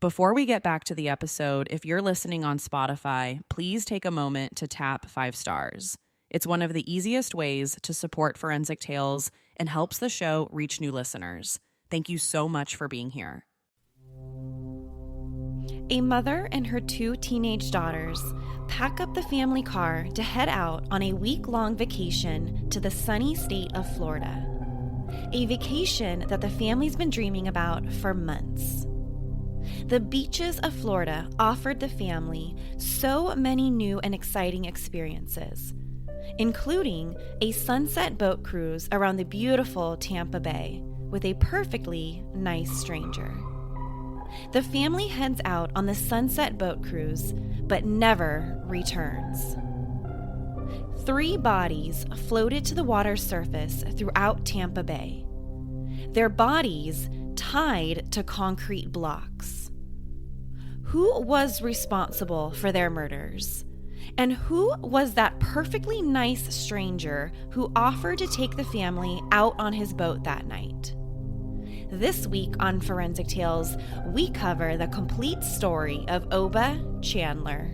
Before we get back to the episode, if you're listening on Spotify, please take a moment to tap 5 stars. It's one of the easiest ways to support Forensic Tales and helps the show reach new listeners. Thank you so much for being here. A mother and her 2 teenage daughters pack up the family car to head out on a week-long vacation to the sunny state of Florida. A vacation that the family's been dreaming about for months. The beaches of Florida offered the family so many new and exciting experiences, including a sunset boat cruise around the beautiful Tampa Bay with a perfectly nice stranger. The family heads out on the sunset boat cruise, but never returns. 3 bodies floated to the water's surface throughout Tampa Bay. Their bodies tied to concrete blocks. Who was responsible for their murders? And who was that perfectly nice stranger who offered to take the family out on his boat that night? This week on Forensic Tales, we cover the complete story of Oba Chandler.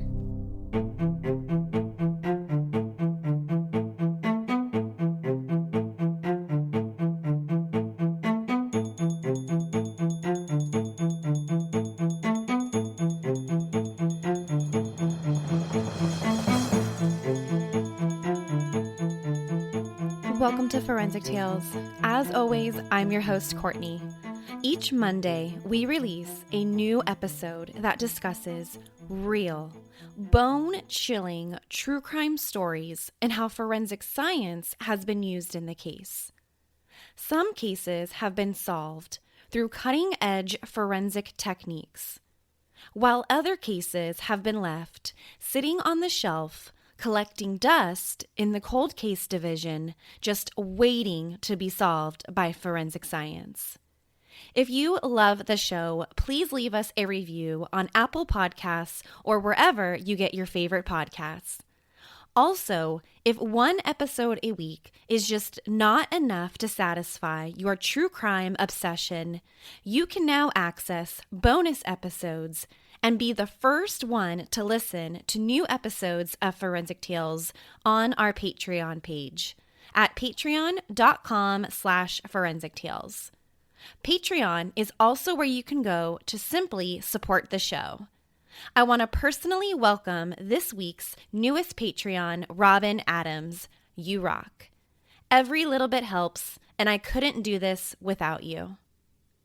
Welcome to Forensic Tales. As always, I'm your host, Courtney. Each Monday, we release a new episode that discusses real, bone-chilling true crime stories and how forensic science has been used in the case. Some cases have been solved through cutting-edge forensic techniques, while other cases have been left sitting on the shelf collecting dust in the cold case division, just waiting to be solved by forensic science. If you love the show, please leave us a review on Apple Podcasts or wherever you get your favorite podcasts. Also, if one episode a week is just not enough to satisfy your true crime obsession, you can now access bonus episodes and be the first one to listen to new episodes of Forensic Tales on our Patreon page at patreon.com/Forensic Tales. Patreon is also where you can go to simply support the show. I want to personally welcome this week's newest Patreon, Robin Adams. You rock. Every little bit helps, and I couldn't do this without you.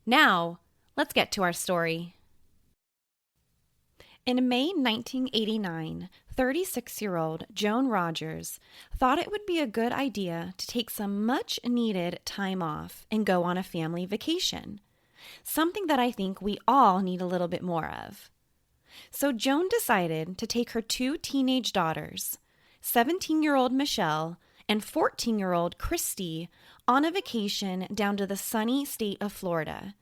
Now, let's get to our story. In May 1989, 36-year-old Joan Rogers thought it would be a good idea to take some much-needed time off and go on a family vacation, something that I think we all need a little bit more of. So Joan decided to take her 2 teenage daughters, 17-year-old Michelle and 14-year-old Christy, on a vacation down to the sunny state of Florida,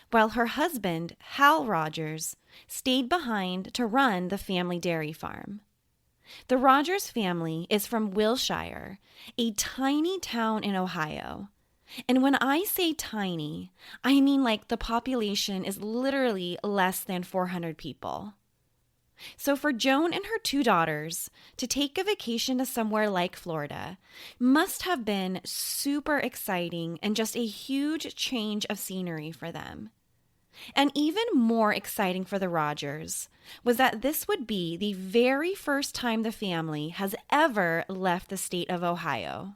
while her husband, Hal Rogers, stayed behind to run the family dairy farm. The Rogers family is from Wilshire, a tiny town in Ohio. And when I say tiny, I mean like the population is literally less than 400 people. So for Joan and her 2 daughters to take a vacation to somewhere like Florida must have been super exciting and just a huge change of scenery for them. And even more exciting for the Rogers was that this would be the very first time the family has ever left the state of Ohio.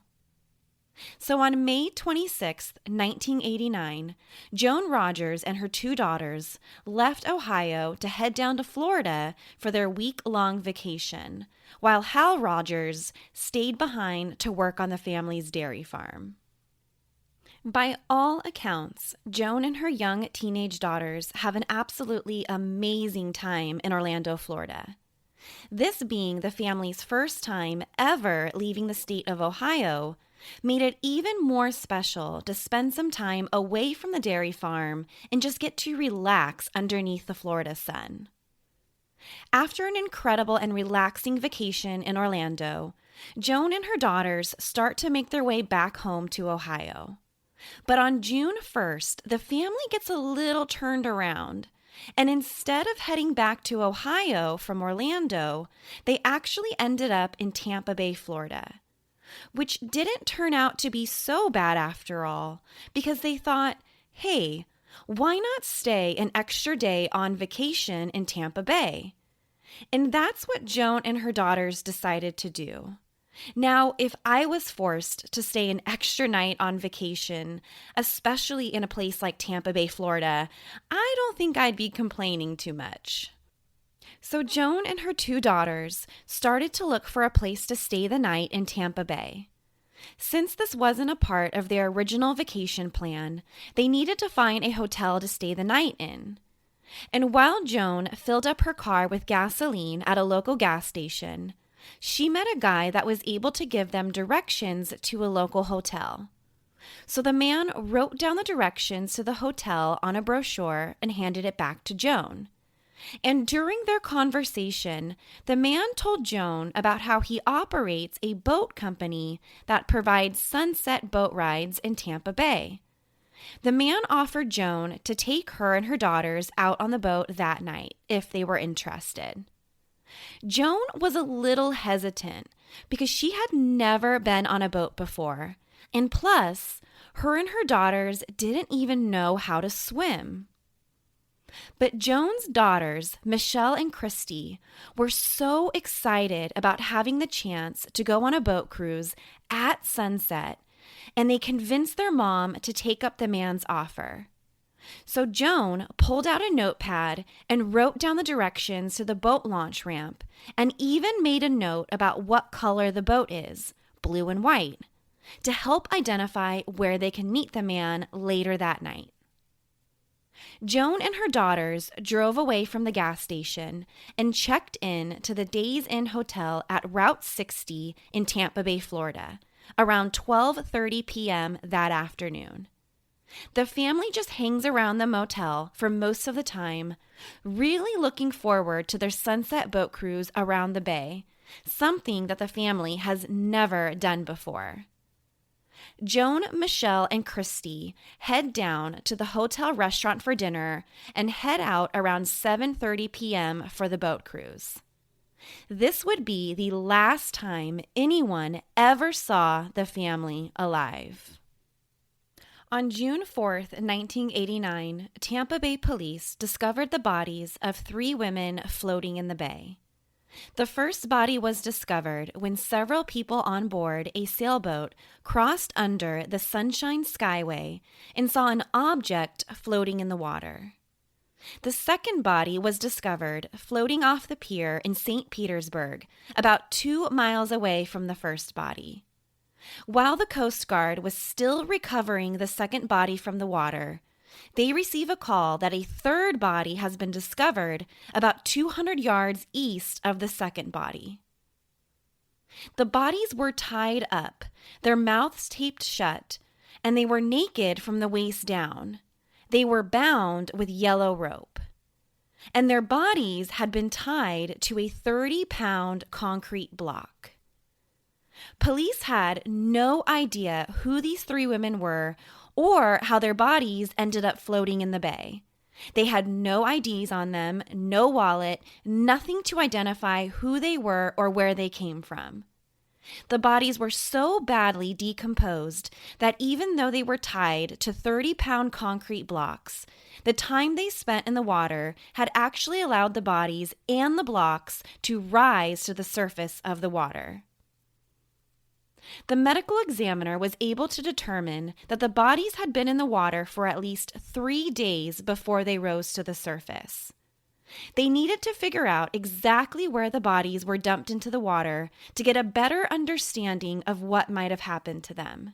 So on May 26, 1989, Joan Rogers and her 2 daughters left Ohio to head down to Florida for their week-long vacation, while Hal Rogers stayed behind to work on the family's dairy farm. By all accounts, Joan and her young teenage daughters have an absolutely amazing time in Orlando, Florida. This being the family's first time ever leaving the state of Ohio made it even more special to spend some time away from the dairy farm and just get to relax underneath the Florida sun. After an incredible and relaxing vacation in Orlando, Joan and her daughters start to make their way back home to Ohio. But on June 1st, the family gets a little turned around And instead of heading back to Ohio from Orlando, they actually ended up in Tampa Bay, Florida, which didn't turn out to be so bad after all, because they thought, hey, why not stay an extra day on vacation in Tampa Bay? And that's what Joan and her daughters decided to do. Now, if I was forced to stay an extra night on vacation, especially in a place like Tampa Bay, Florida, I don't think I'd be complaining too much. So Joan and her two daughters started to look for a place to stay the night in Tampa Bay. Since this wasn't a part of their original vacation plan, they needed to find a hotel to stay the night in. And while Joan filled up her car with gasoline at a local gas station, she met a guy that was able to give them directions to a local hotel. So the man wrote down the directions to the hotel on a brochure and handed it back to Joan. And during their conversation, the man told Joan about how he operates a boat company that provides sunset boat rides in Tampa Bay. The man offered Joan to take her and her daughters out on the boat that night if they were interested. Joan was a little hesitant because she had never been on a boat before, and plus, her and her daughters didn't even know how to swim. But Joan's daughters, Michelle and Christy, were so excited about having the chance to go on a boat cruise at sunset, and they convinced their mom to take up the man's offer. So Joan pulled out a notepad and wrote down the directions to the boat launch ramp, and even made a note about what color the boat is, blue and white, to help identify where they can meet the man later that night. Joan and her daughters drove away from the gas station and checked in to the Days Inn Hotel at Route 60 in Tampa Bay, Florida, around 12:30 p.m. that afternoon. The family just hangs around the motel for most of the time, really looking forward to their sunset boat cruise around the bay, something that the family has never done before. Joan, Michelle, and Christy head down to the hotel restaurant for dinner and head out around 7:30 p.m. for the boat cruise. This would be the last time anyone ever saw the family alive. On June 4th, 1989, Tampa Bay police discovered the bodies of 3 women floating in the bay. The first body was discovered when several people on board a sailboat crossed under the Sunshine Skyway and saw an object floating in the water. The second body was discovered floating off the pier in St. Petersburg, about 2 miles away from the first body. While the Coast Guard was still recovering the second body from the water, they receive a call that a third body has been discovered about 200 yards east of the second body. The bodies were tied up, their mouths taped shut, and they were naked from the waist down. They were bound with yellow rope. And their bodies had been tied to a 30-pound concrete block. Police had no idea who these 3 women were or how their bodies ended up floating in the bay. They had no IDs on them, no wallet, nothing to identify who they were or where they came from. The bodies were so badly decomposed that even though they were tied to 30-pound concrete blocks, the time they spent in the water had actually allowed the bodies and the blocks to rise to the surface of the water. The medical examiner was able to determine that the bodies had been in the water for at least 3 days before they rose to the surface. They needed to figure out exactly where the bodies were dumped into the water to get a better understanding of what might have happened to them.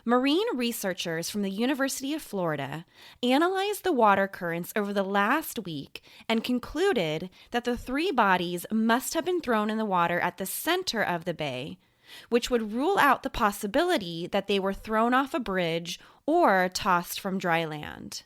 Marine researchers from the University of Florida analyzed the water currents over the last week and concluded that the 3 bodies must have been thrown in the water at the center of the bay, which would rule out the possibility that they were thrown off a bridge or tossed from dry land.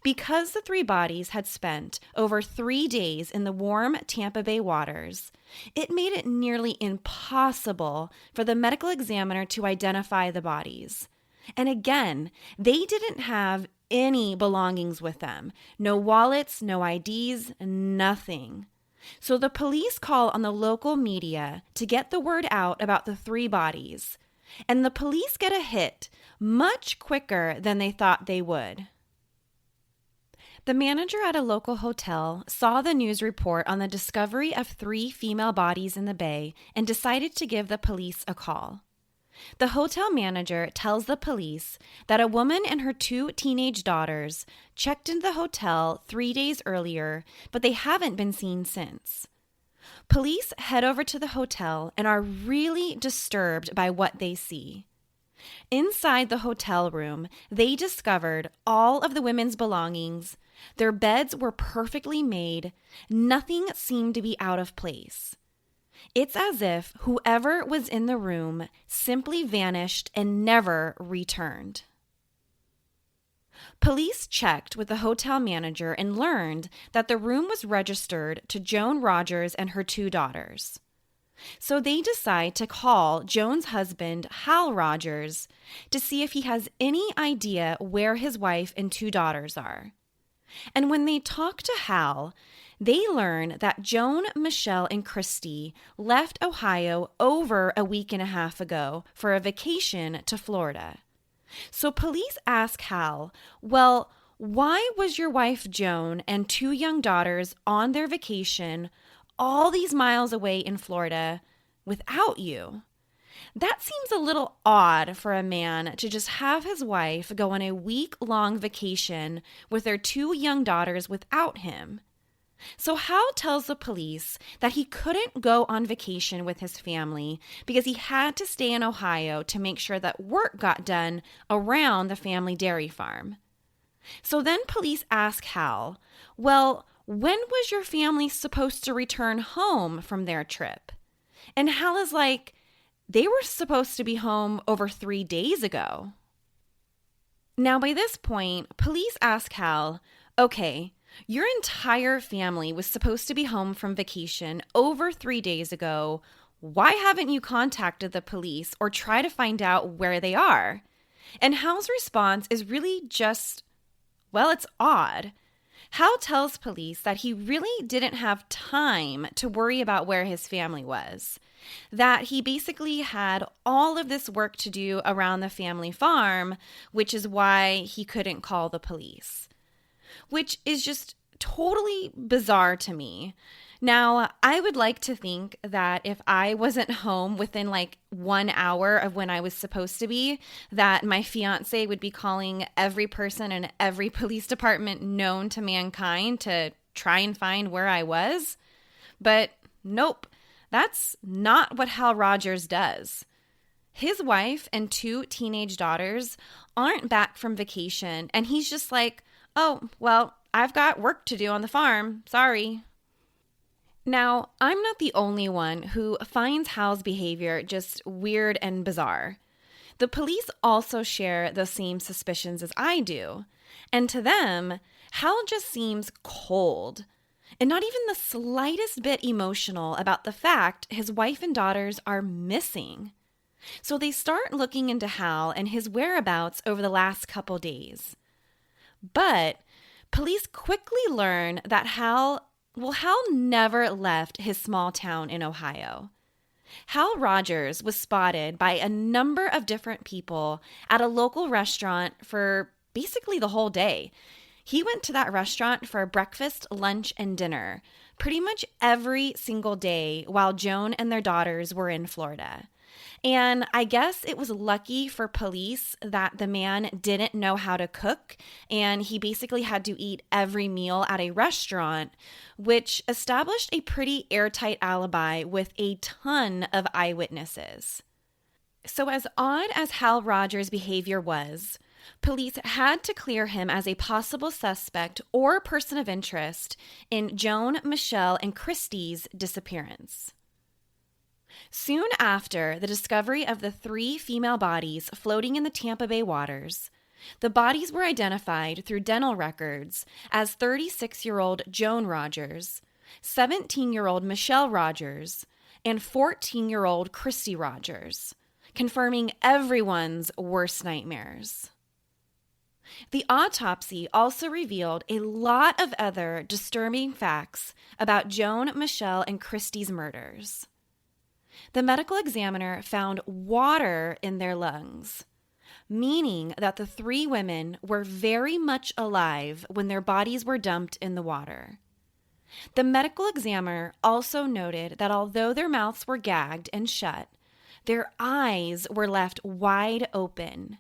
Because the 3 bodies had spent over 3 days in the warm Tampa Bay waters, it made it nearly impossible for the medical examiner to identify the bodies. And again, they didn't have any belongings with them. No wallets, no IDs, nothing. So the police call on the local media to get the word out about the 3 bodies. And the police get a hit much quicker than they thought they would. The manager at a local hotel saw the news report on the discovery of 3 female bodies in the bay and decided to give the police a call. The hotel manager tells the police that a woman and her 2 teenage daughters checked into the hotel 3 days earlier, but they haven't been seen since. Police head over to the hotel and are really disturbed by what they see. Inside the hotel room, they discovered all of the women's belongings. Their beds were perfectly made. Nothing seemed to be out of place. It's as if whoever was in the room simply vanished and never returned. Police checked with the hotel manager and learned that the room was registered to Joan Rogers and her 2 daughters. So they decide to call Joan's husband, Hal Rogers, to see if he has any idea where his wife and 2 daughters are. And when they talk to Hal, they learn that Joan, Michelle, and Christy left Ohio over a week and a half ago for a vacation to Florida. So police ask Hal, well, why was your wife Joan and 2 young daughters on their vacation all these miles away in Florida without you? That seems a little odd for a man to just have his wife go on a week-long vacation with their 2 young daughters without him. So Hal tells the police that he couldn't go on vacation with his family because he had to stay in Ohio to make sure that work got done around the family dairy farm. So then police ask Hal, well, when was your family supposed to return home from their trip? And Hal is like, they were supposed to be home over 3 days ago. Now, by this point, police ask Hal, okay, your entire family was supposed to be home from vacation over 3 days ago. Why haven't you contacted the police or tried to find out where they are? And Hal's response is really just, well, it's odd. Hal tells police that he really didn't have time to worry about where his family was, that he basically had all of this work to do around the family farm, which is why he couldn't call the police, which is just totally bizarre to me. Now, I would like to think that if I wasn't home within like 1 hour of when I was supposed to be, that my fiance would be calling every person in every police department known to mankind to try and find where I was. But nope, that's not what Hal Rogers does. His wife and 2 teenage daughters aren't back from vacation, and he's just like, oh, well, I've got work to do on the farm. Sorry. Now, I'm not the only one who finds Hal's behavior just weird and bizarre. The police also share the same suspicions as I do. And to them, Hal just seems cold and not even the slightest bit emotional about the fact his wife and daughters are missing. So they start looking into Hal and his whereabouts over the last couple days. But police quickly learn that Hal never left his small town in Ohio. Hal Rogers was spotted by a number of different people at a local restaurant for basically the whole day. He went to that restaurant for breakfast, lunch, and dinner pretty much every single day while Joan and their daughters were in Florida. And I guess it was lucky for police that the man didn't know how to cook, and he basically had to eat every meal at a restaurant, which established a pretty airtight alibi with a ton of eyewitnesses. So as odd as Hal Rogers' behavior was, police had to clear him as a possible suspect or person of interest in Joan, Michelle, and Christy's disappearance. Soon after the discovery of the 3 female bodies floating in the Tampa Bay waters, the bodies were identified through dental records as 36-year-old Joan Rogers, 17-year-old Michelle Rogers, and 14-year-old Christy Rogers, confirming everyone's worst nightmares. The autopsy also revealed a lot of other disturbing facts about Joan, Michelle, and Christy's murders. The medical examiner found water in their lungs, meaning that the three women were very much alive when their bodies were dumped in the water. The medical examiner also noted that although their mouths were gagged and shut, their eyes were left wide open,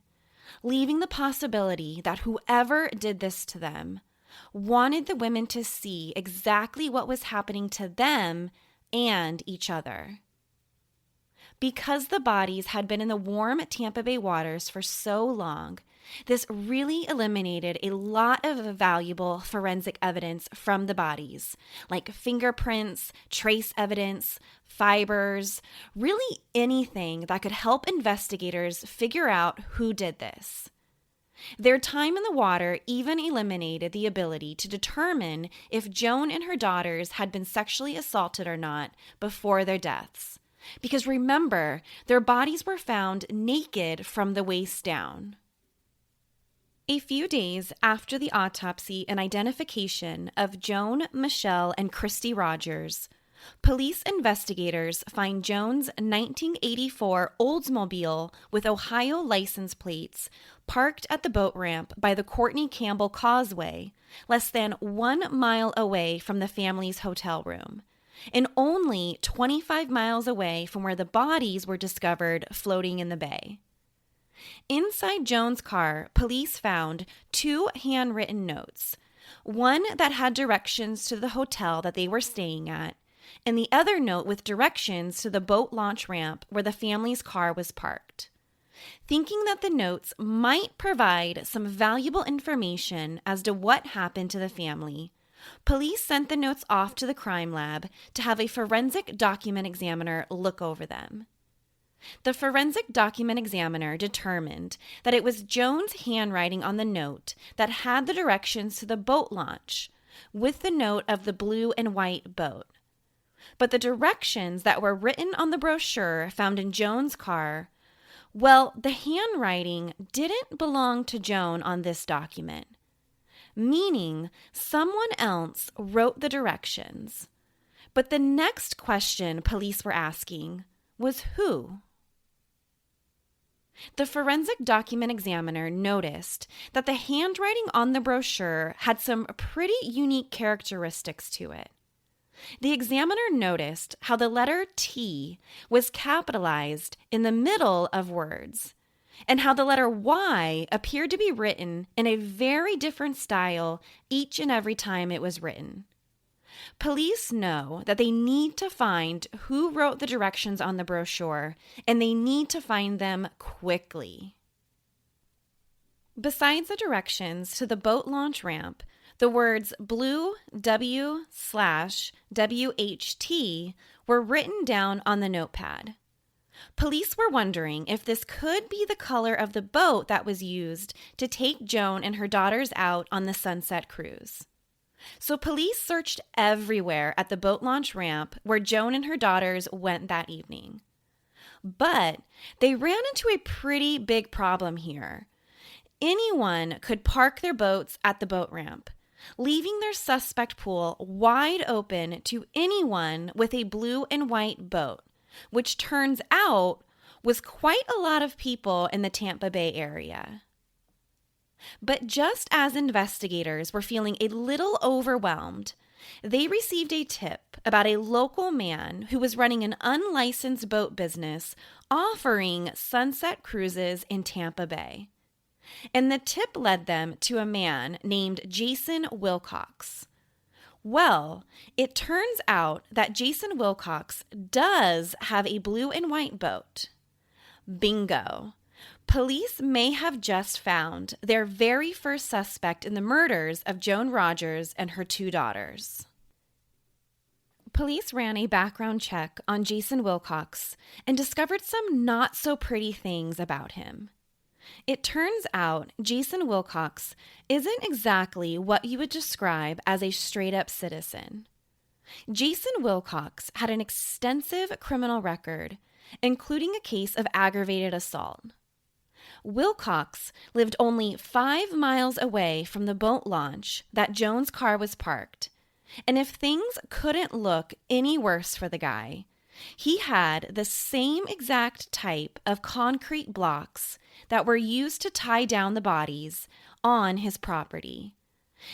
leaving the possibility that whoever did this to them wanted the women to see exactly what was happening to them and each other. Because the bodies had been in the warm Tampa Bay waters for so long, this really eliminated a lot of valuable forensic evidence from the bodies, like fingerprints, trace evidence, fibers, really anything that could help investigators figure out who did this. Their time in the water even eliminated the ability to determine if Joan and her daughters had been sexually assaulted or not before their deaths. Because remember, their bodies were found naked from the waist down. A few days after the autopsy and identification of Joan, Michelle, and Christy Rogers, police investigators find Joan's 1984 Oldsmobile with Ohio license plates parked at the boat ramp by the Courtney Campbell Causeway, less than 1 mile away from the family's hotel room, and only 25 miles away from where the bodies were discovered floating in the bay. Inside Joan's car, police found 2 handwritten notes, one that had directions to the hotel that they were staying at, and the other note with directions to the boat launch ramp where the family's car was parked. Thinking that the notes might provide some valuable information as to what happened to the family, police sent the notes off to the crime lab to have a forensic document examiner look over them. The forensic document examiner determined that it was Joan's handwriting on the note that had the directions to the boat launch, with the note of the blue and white boat. But the directions that were written on the brochure found in Joan's car, well, the handwriting didn't belong to Joan on this document, meaning someone else wrote the directions. But the next question police were asking was who? The forensic document examiner noticed that the handwriting on the brochure had some pretty unique characteristics to it. The examiner noticed how the letter T was capitalized in the middle of words, and how the letter Y appeared to be written in a very different style each and every time it was written. Police know that they need to find who wrote the directions on the brochure, and they need to find them quickly. Besides the directions to the boat launch ramp, the words blue W/WHT were written down on the notepad. Police were wondering if this could be the color of the boat that was used to take Joan and her daughters out on the sunset cruise. So police searched everywhere at the boat launch ramp where Joan and her daughters went that evening. But they ran into a pretty big problem here. Anyone could park their boats at the boat ramp, leaving their suspect pool wide open to anyone with a blue and white boat, which turns out was quite a lot of people in the Tampa Bay area. But just as investigators were feeling a little overwhelmed, they received a tip about a local man who was running an unlicensed boat business offering sunset cruises in Tampa Bay. And the tip led them to a man named Jason Wilcox. Well, it turns out that Jason Wilcox does have a blue and white boat. Bingo. Police may have just found their very first suspect in the murders of Joan Rogers and her 2 daughters. Police ran a background check on Jason Wilcox and discovered some not-so-pretty things about him. It turns out Jason Wilcox isn't exactly what you would describe as a straight-up citizen. Jason Wilcox had an extensive criminal record, including a case of aggravated assault. Wilcox lived only 5 miles away from the boat launch that Joan's car was parked. And if things couldn't look any worse for the guy, he had the same exact type of concrete blocks that were used to tie down the bodies on his property.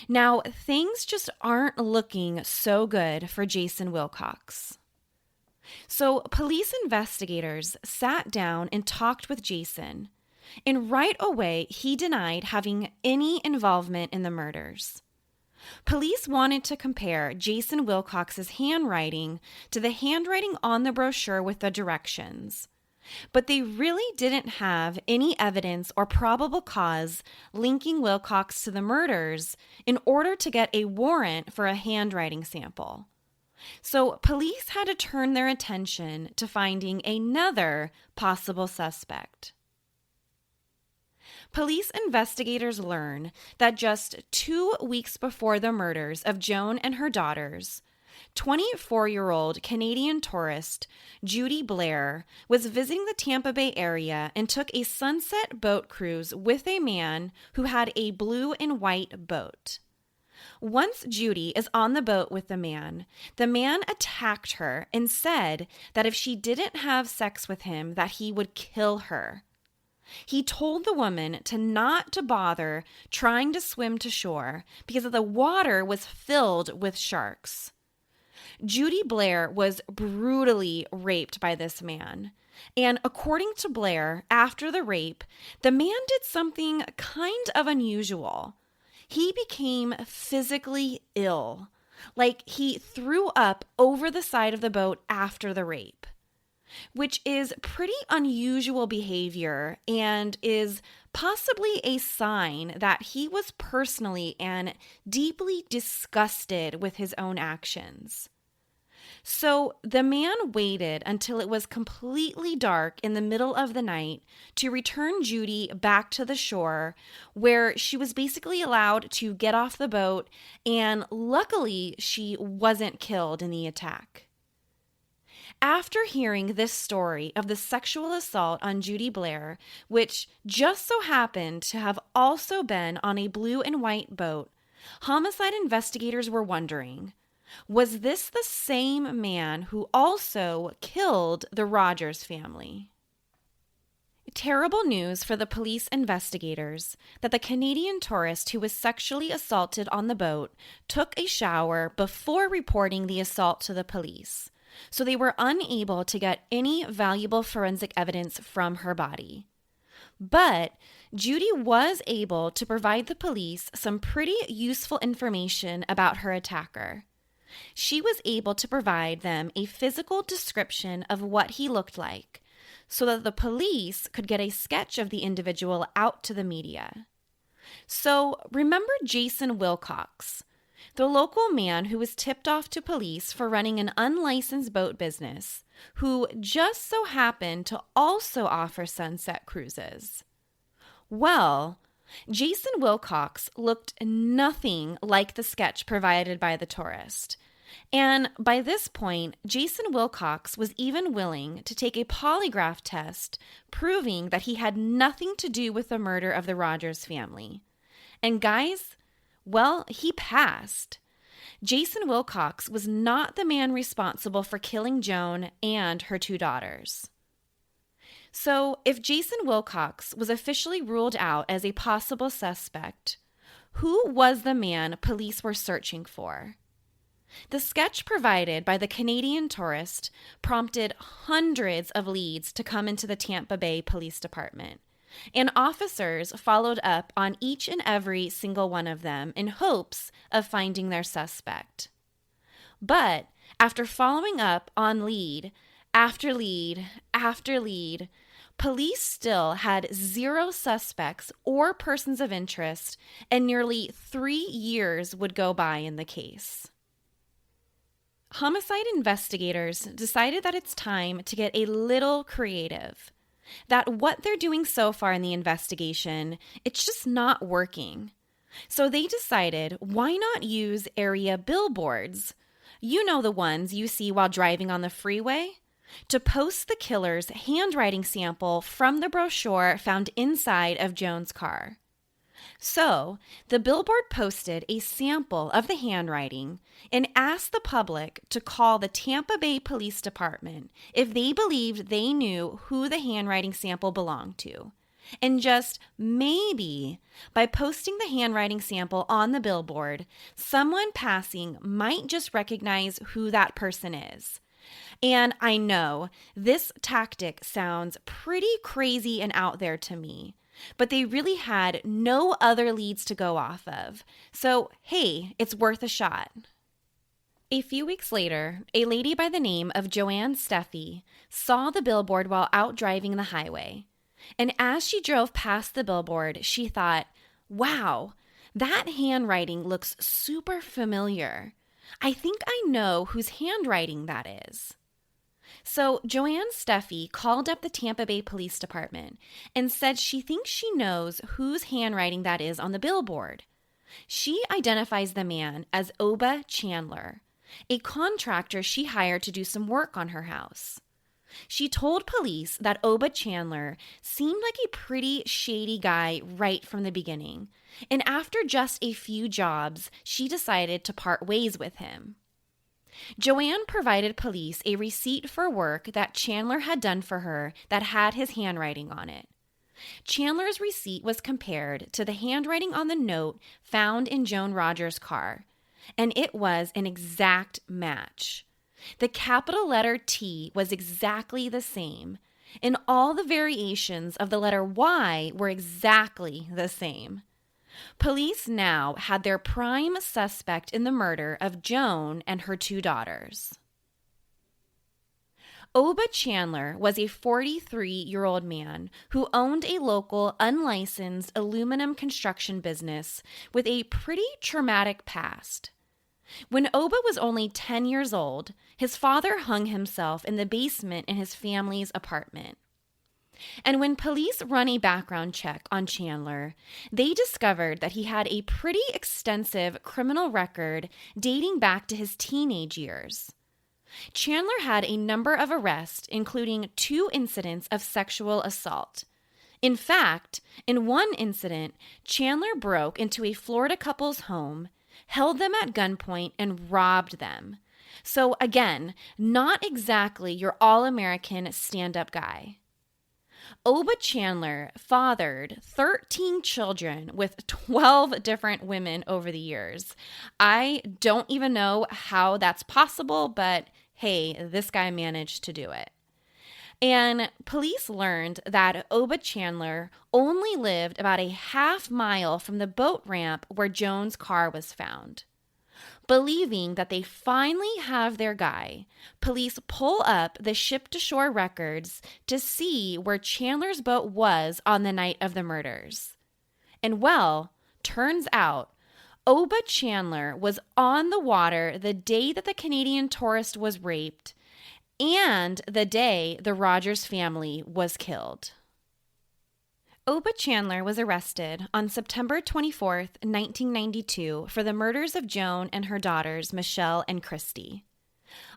Now, things just aren't looking so good for Jason Wilcox. So, police investigators sat down and talked with Jason, and right away, he denied having any involvement in the murders. Police wanted to compare Jason Wilcox's handwriting to the handwriting on the brochure with the directions, but they really didn't have any evidence or probable cause linking Wilcox to the murders in order to get a warrant for a handwriting sample. So police had to turn their attention to finding another possible suspect. Police investigators learn that just 2 weeks before the murders of Joan and her daughters, 24-year-old Canadian tourist Judy Blair was visiting the Tampa Bay area and took a sunset boat cruise with a man who had a blue and white boat. Once Judy is on the boat with the man attacked her and said that if she didn't have sex with him, that he would kill her. He told the woman not to bother trying to swim to shore because the water was filled with sharks. Judy Blair was brutally raped by this man. And according to Blair, after the rape, the man did something kind of unusual. He became physically ill, like he threw up over the side of the boat after the rape, which is pretty unusual behavior and is possibly a sign that he was personally and deeply disgusted with his own actions. So the man waited until it was completely dark in the middle of the night to return Judy back to the shore, where she was basically allowed to get off the boat, and luckily she wasn't killed in the attack. After hearing this story of the sexual assault on Judy Blair, which just so happened to have also been on a blue and white boat, homicide investigators were wondering, was this the same man who also killed the Rogers family? Terrible news for the police investigators that the Canadian tourist who was sexually assaulted on the boat took a shower before reporting the assault to the police, so they were unable to get any valuable forensic evidence from her body. But Judy was able to provide the police some pretty useful information about her attacker. She was able to provide them a physical description of what he looked like so that the police could get a sketch of the individual out to the media. So remember Jason Wilcox, the local man who was tipped off to police for running an unlicensed boat business, who just so happened to also offer sunset cruises. Well, Jason Wilcox looked nothing like the sketch provided by the tourist. And by this point, Jason Wilcox was even willing to take a polygraph test proving that he had nothing to do with the murder of the Rogers family. And guys, well, he passed. Jason Wilcox was not the man responsible for killing Joan and her 2 daughters. So, if Jason Wilcox was officially ruled out as a possible suspect, who was the man police were searching for? The sketch provided by the Canadian tourist prompted hundreds of leads to come into the Tampa Bay Police Department, and officers followed up on each and every single one of them in hopes of finding their suspect. But after following up on lead after lead after lead, police still had 0 suspects or persons of interest, and nearly 3 years would go by in the case. Homicide investigators decided that it's time to get a little creative, that what they're doing so far in the investigation, it's just not working. So they decided, why not use area billboards? You know, the ones you see while driving on the freeway? to post the killer's handwriting sample from the brochure found inside of Joan's car. So, the billboard posted a sample of the handwriting and asked the public to call the Tampa Bay Police Department if they believed they knew who the handwriting sample belonged to. And just maybe, by posting the handwriting sample on the billboard, someone passing might just recognize who that person is. And I know this tactic sounds pretty crazy and out there to me, but they really had no other leads to go off of. So, hey, it's worth a shot. A few weeks later, a lady by the name of Joanne Steffi saw the billboard while out driving the highway. And as she drove past the billboard, she thought, wow, that handwriting looks super familiar. I think I know whose handwriting that is. So Joanne Steffi called up the Tampa Bay Police Department and said she thinks she knows whose handwriting that is on the billboard. She identifies the man as Oba Chandler, a contractor she hired to do some work on her house. She told police that Oba Chandler seemed like a pretty shady guy right from the beginning, and after just a few jobs, she decided to part ways with him. Joanne provided police a receipt for work that Chandler had done for her that had his handwriting on it. Chandler's receipt was compared to the handwriting on the note found in Joan Rogers' car, and it was an exact match. The capital letter T was exactly the same, and all the variations of the letter Y were exactly the same. Police now had their prime suspect in the murder of Joan and her two daughters. Oba Chandler was a 43-year-old man who owned a local unlicensed aluminum construction business with a pretty traumatic past. When Oba was only 10 years old, his father hung himself in the basement in his family's apartment. And when police run a background check on Chandler, they discovered that he had a pretty extensive criminal record dating back to his teenage years. Chandler had a number of arrests, including 2 incidents of sexual assault. In fact, in one incident, Chandler broke into a Florida couple's home, held them at gunpoint, and robbed them. So again, not exactly your all-American stand-up guy. Oba Chandler fathered 13 children with 12 different women over the years. I don't even know how that's possible, but hey, this guy managed to do it. And police learned that Oba Chandler only lived about a half mile from the boat ramp where Joan's car was found. Believing that they finally have their guy, police pull up the ship-to-shore records to see where Chandler's boat was on the night of the murders. And well, turns out, Oba Chandler was on the water the day that the Canadian tourist was raped and the day the Rogers family was killed. Oba Chandler was arrested on September 24th, 1992 for the murders of Joan and her daughters, Michelle and Christy.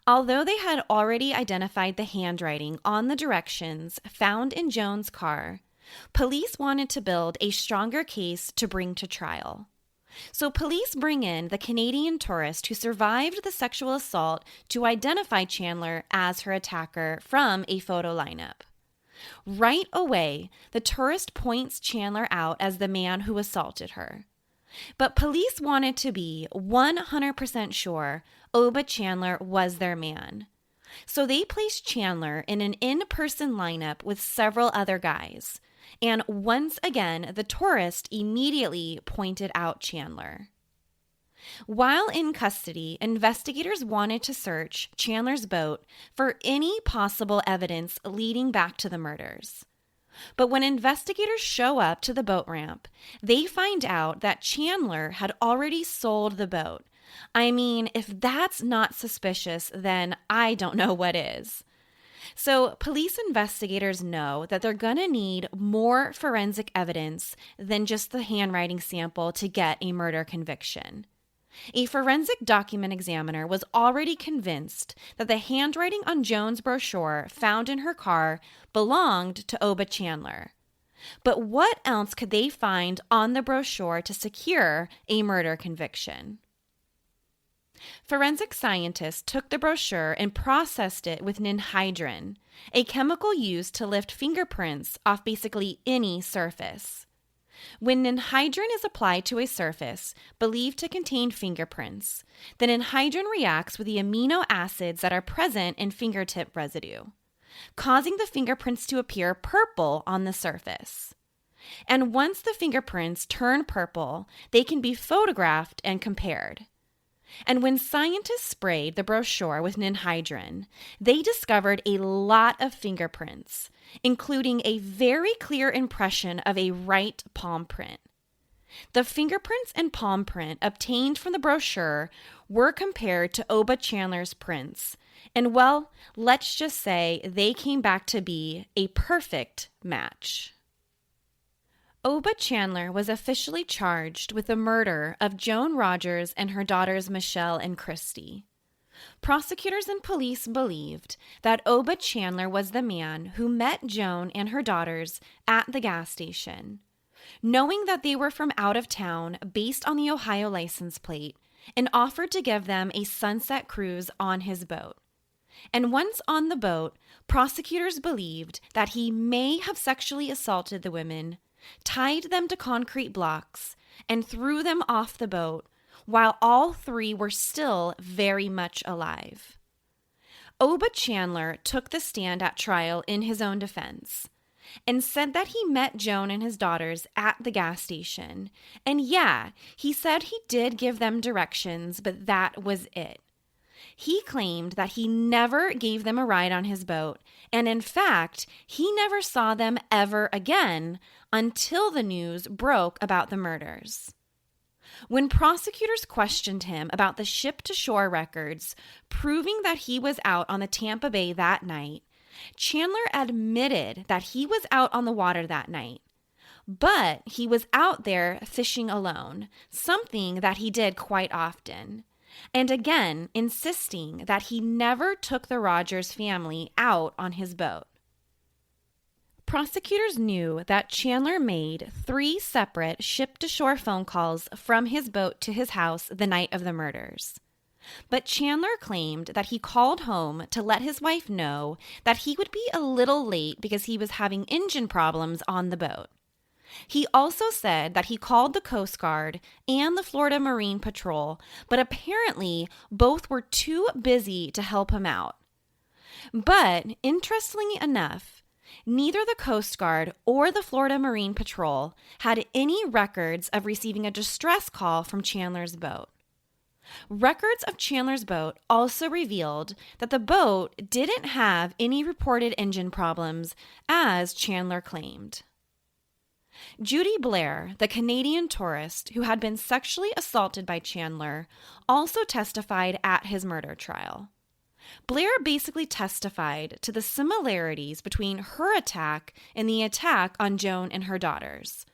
Although they had already identified the handwriting on the directions found in Joan's car, police wanted to build a stronger case to bring to trial. So police bring in the Canadian tourist who survived the sexual assault to identify Chandler as her attacker from a photo lineup. Right away, the tourist points Chandler out as the man who assaulted her. But police wanted to be 100% sure Oba Chandler was their man. So they placed Chandler in an in-person lineup with several other guys. And once again, the tourist immediately pointed out Chandler. While in custody, investigators wanted to search Chandler's boat for any possible evidence leading back to the murders. But when investigators show up to the boat ramp, they find out that Chandler had already sold the boat. I mean, if that's not suspicious, then I don't know what is. So police investigators know that they're going to need more forensic evidence than just the handwriting sample to get a murder conviction. A forensic document examiner was already convinced that the handwriting on Joan's brochure found in her car belonged to Oba Chandler. But what else could they find on the brochure to secure a murder conviction? Forensic scientists took the brochure and processed it with ninhydrin, a chemical used to lift fingerprints off basically any surface. When ninhydrin is applied to a surface believed to contain fingerprints, the ninhydrin reacts with the amino acids that are present in fingertip residue, causing the fingerprints to appear purple on the surface. And once the fingerprints turn purple, they can be photographed and compared. And when scientists sprayed the brochure with ninhydrin, they discovered a lot of fingerprints, including a very clear impression of a right palm print. The fingerprints and palm print obtained from the brochure were compared to Oba Chandler's prints, and well, let's just say they came back to be a perfect match. Oba Chandler was officially charged with the murder of Joan Rogers and her daughters Michelle and Christy. Prosecutors and police believed that Oba Chandler was the man who met Joan and her daughters at the gas station. Knowing that they were from out of town based on the Ohio license plate, and offered to give them a sunset cruise on his boat. And once on the boat, prosecutors believed that he may have sexually assaulted the women, tied them to concrete blocks, and threw them off the boat while all three were still very much alive. Oba Chandler took the stand at trial in his own defense and said that he met Joan and his daughters at the gas station. And yeah, he said he did give them directions, but that was it. He claimed that he never gave them a ride on his boat, and in fact, he never saw them ever again until the news broke about the murders. When prosecutors questioned him about the ship-to-shore records proving that he was out on the Tampa Bay that night, Chandler admitted that he was out on the water that night, but he was out there fishing alone, something that he did quite often, and again insisting that he never took the Rogers family out on his boat. Prosecutors knew that Chandler made 3 separate ship-to-shore phone calls from his boat to his house the night of the murders. But Chandler claimed that he called home to let his wife know that he would be a little late because he was having engine problems on the boat. He also said that he called the Coast Guard and the Florida Marine Patrol, but apparently both were too busy to help him out. But interestingly enough, neither the Coast Guard or the Florida Marine Patrol had any records of receiving a distress call from Chandler's boat. Records of Chandler's boat also revealed that the boat didn't have any reported engine problems, as Chandler claimed. Judy Blair, the Canadian tourist who had been sexually assaulted by Chandler, also testified at his murder trial. Blair basically testified to the similarities between her attack and the attack on Joan and her daughters,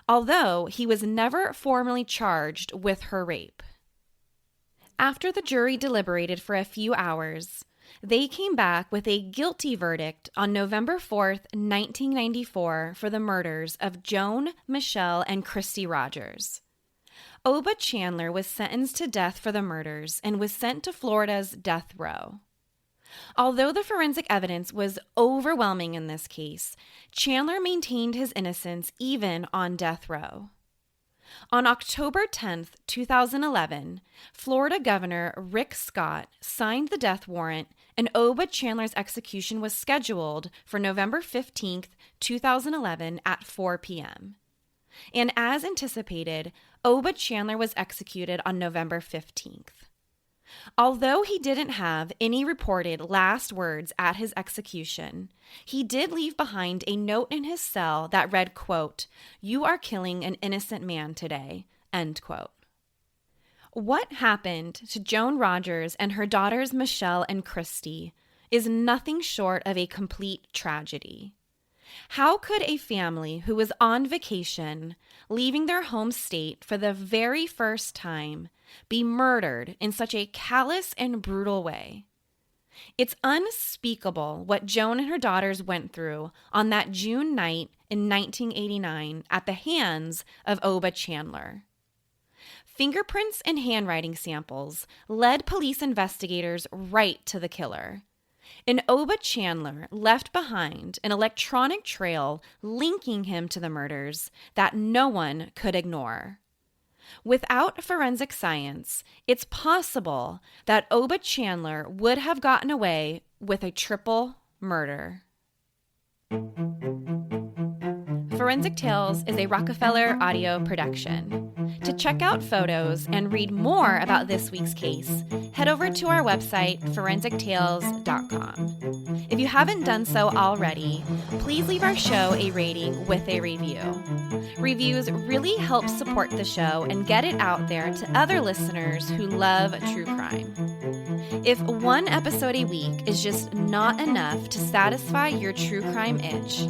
although he was never formally charged with her rape. After the jury deliberated for a few hours, they came back with a guilty verdict on November 4th, 1994 for the murders of Joan, Michelle, and Christy Rogers. Oba Chandler was sentenced to death for the murders and was sent to Florida's death row. Although the forensic evidence was overwhelming in this case, Chandler maintained his innocence even on death row. On October 10, 2011, Florida Governor Rick Scott signed the death warrant, and Oba Chandler's execution was scheduled for November 15, 2011 at 4 p.m. And as anticipated, Oba Chandler was executed on November 15th. Although he didn't have any reported last words at his execution, he did leave behind a note in his cell that read, quote, "You are killing an innocent man today," end quote. What happened to Joan Rogers and her daughters Michelle and Christy is nothing short of a complete tragedy. How could a family who was on vacation, leaving their home state for the very first time, be murdered in such a callous and brutal way. It's unspeakable what Joan and her daughters went through on that June night in 1989 at the hands of Oba Chandler. Fingerprints and handwriting samples led police investigators right to the killer. And Oba Chandler left behind an electronic trail linking him to the murders that no one could ignore. Without forensic science, it's possible that Oba Chandler would have gotten away with a triple murder. Forensic Tales is a Rockefeller audio production. To check out photos and read more about this week's case, head over to our website, forensictales.com. If you haven't done so already, please leave our show a rating with a review. Reviews really help support the show and get it out there to other listeners who love true crime. If one episode a week is just not enough to satisfy your true crime itch,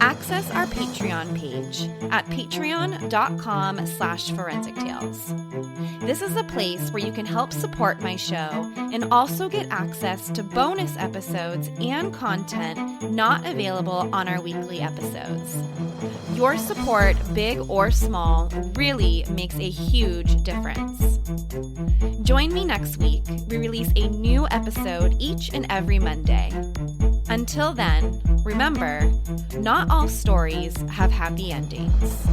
access our Patreon page at patreon.com/forensictales. This is a place where you can help support my show and also get access to bonus episodes and content not available on our weekly episodes. Your support, big or small, really makes a huge difference. Join me next week. We release a new episode each and every Monday. Until then, remember, not all stories have happy endings.